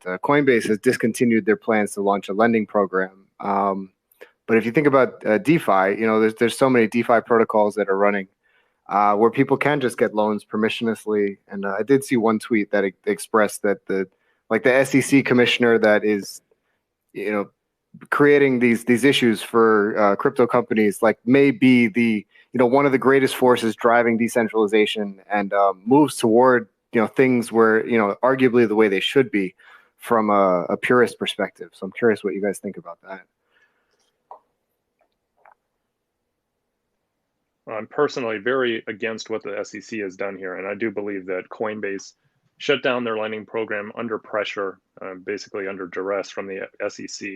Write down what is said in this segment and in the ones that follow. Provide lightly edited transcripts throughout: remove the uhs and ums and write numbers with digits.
Coinbase has discontinued their plans to launch a lending program. But if you think about DeFi, there's so many DeFi protocols that are running where people can just get loans permissionlessly. And I did see one tweet that expressed that the SEC commissioner that is, creating these issues for crypto companies, like may be the one of the greatest forces driving decentralization and moves toward things where arguably the way they should be from a purist perspective. So I'm curious what you guys think about that. I'm personally very against what the SEC has done here, and I do believe that Coinbase shut down their lending program under pressure, basically under duress from the SEC,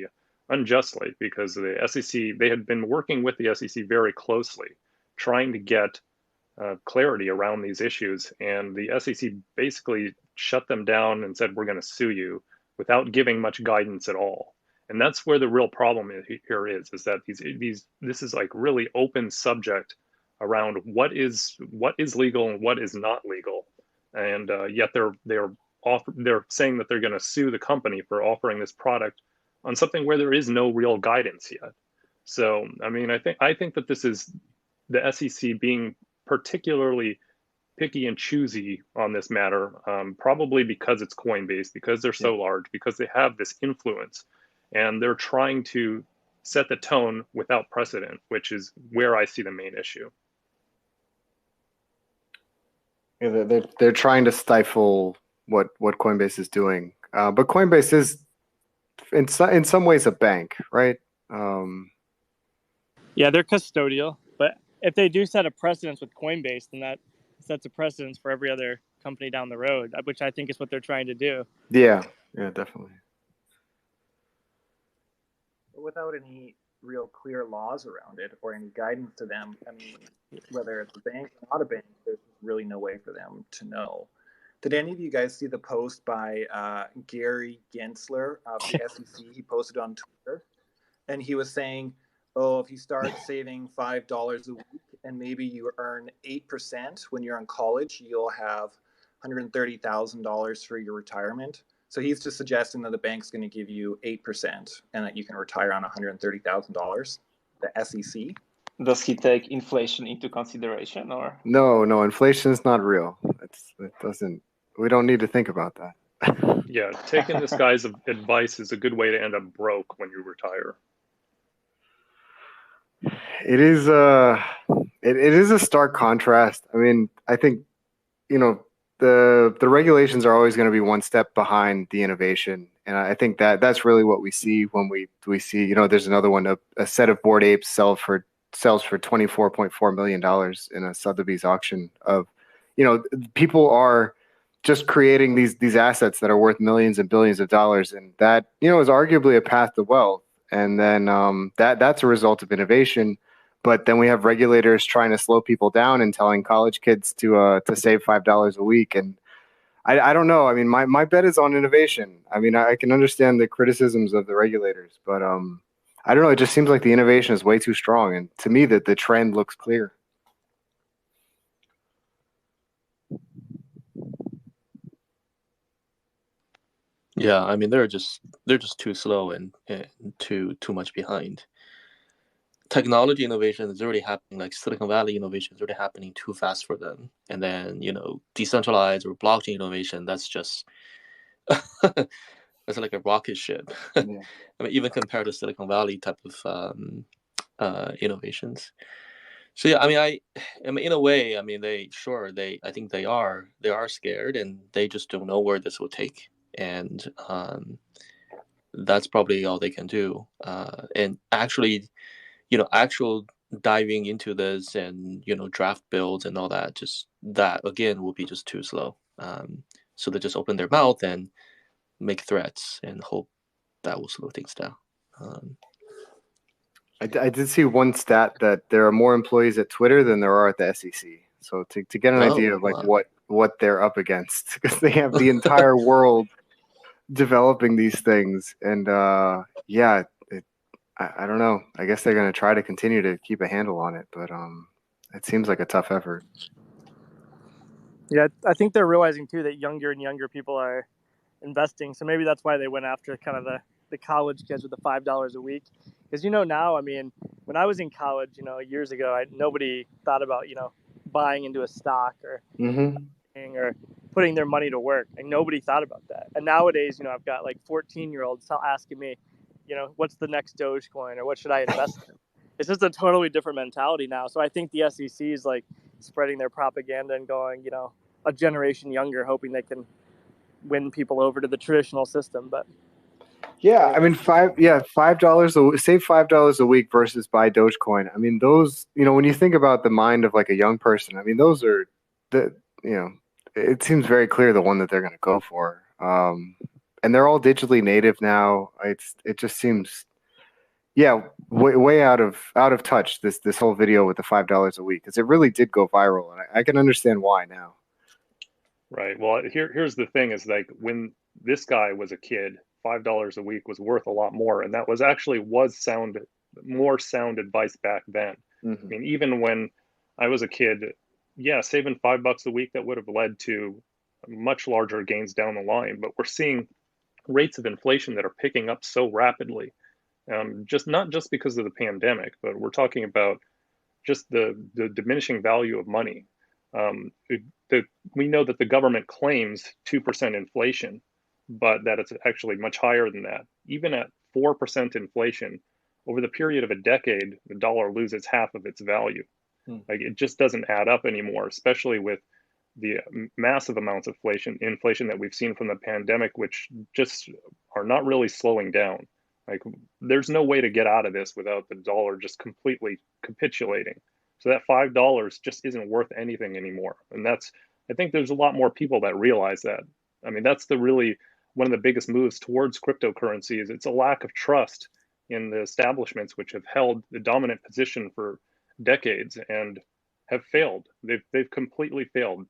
unjustly, because the SEC, they had been working with the SEC very closely, trying to get clarity around these issues, and the SEC basically shut them down and said, we're going to sue you, without giving much guidance at all. And that's where the real problem here is that this is like really open subject around what is legal and what is not legal, and yet they're saying that they're going to sue the company for offering this product on something where there is no real guidance yet. So I mean, I think that this is the SEC being particularly picky and choosy on this matter, probably because it's Coinbase, because they're so large, because they have this influence, and they're trying to set the tone without precedent, which is where I see the main issue. Yeah, they're trying to stifle what Coinbase is doing, but Coinbase is in some ways a bank, right? Yeah, they're custodial, but if they do set a precedence with Coinbase, then that sets a precedence for every other company down the road, which I think is what they're trying to do. Yeah, definitely. Without any real clear laws around it or any guidance to them, I mean, whether it's a bank or not a bank, there's really no way for them to know. Did any of you guys see the post by Gary Gensler of the SEC? He posted on Twitter, and he was saying, oh, if you start saving $5 a week and maybe you earn 8% when you're in college, you'll have $130,000 for your retirement. So he's just suggesting that the bank's going to give you 8% and that you can retire on $130,000, the SEC. Does he take inflation into consideration, or? No, inflation is not real. We don't need to think about that. Yeah, taking this guy's advice is a good way to end up broke when you retire. It is a stark contrast. I mean, I think the regulations are always going to be one step behind the innovation, and I think that's really what we see when we see there's another one, a set of Bored Apes sells for $24.4 million in a Sotheby's auction. Of people are just creating these assets that are worth millions and billions of dollars, and that is arguably a path to wealth. And then that's a result of innovation. But then we have regulators trying to slow people down and telling college kids to save $5 a week. And I don't know. I mean, my bet is on innovation. I mean, I can understand the criticisms of the regulators, but I don't know. It just seems like the innovation is way too strong. And to me, that the trend looks clear. Yeah, I mean they're just too slow and too much behind. Technology innovation is already happening, like Silicon Valley innovation is already happening too fast for them. And then decentralized or blockchain innovation, that's just that's like a rocket ship. Yeah. I mean, even compared to Silicon Valley type of innovations. So yeah, I mean, in a way, I mean, I think they are scared, and they just don't know where this will take. And that's probably all they can do. And actually, actual diving into this and draft builds and all that, just that again will be just too slow. So they just open their mouth and make threats and hope that will slow things down. I did see one stat that there are more employees at Twitter than there are at the SEC. So to get an idea of what they're up against, because they have the entire world developing these things. And I don't know. I guess they're going to try to continue to keep a handle on it, but it seems like a tough effort. Yeah, I think they're realizing too that younger and younger people are investing. So maybe that's why they went after kind of the college kids with the $5 a week. Because, now, I mean, when I was in college, years ago, nobody thought about, buying into a stock or or putting their money to work. And nobody thought about that. And nowadays, I've got like 14-year-olds asking me, what's the next Dogecoin or what should I invest in? It's just a totally different mentality now. So I think the SEC is like spreading their propaganda and going, a generation younger, hoping they can win people over to the traditional system. But yeah, I mean, $5 save $5 a week versus buy Dogecoin. I mean, those, when you think about the mind of like a young person, I mean, those are it seems very clear the one that they're going to go for. And they're all digitally native now. It just seems, yeah, way out of touch. This whole video with the $5 a week, because it really did go viral, and I can understand why now. Right. Well, here's the thing: is like when this guy was a kid, $5 a week was worth a lot more, and that was more sound advice back then. I mean, even when I was a kid, yeah, saving $5 a week, that would have led to much larger gains down the line. But we're seeing rates of inflation that are picking up so rapidly, just not just because of the pandemic, but we're talking about just the diminishing value of money. We know that the government claims 2% inflation, but that it's actually much higher than that. Even at 4% inflation, over the period of a decade, the dollar loses half of its value. Like, it just doesn't add up anymore, especially with the massive amounts of inflation that we've seen from the pandemic, which just are not really slowing down. Like, there's no way to get out of this without the dollar just completely capitulating. So that $5 just isn't worth anything anymore. And I think there's a lot more people that realize that. I mean, that's one of the biggest moves towards cryptocurrency is it's a lack of trust in the establishments, which have held the dominant position for decades and have failed. They've completely failed.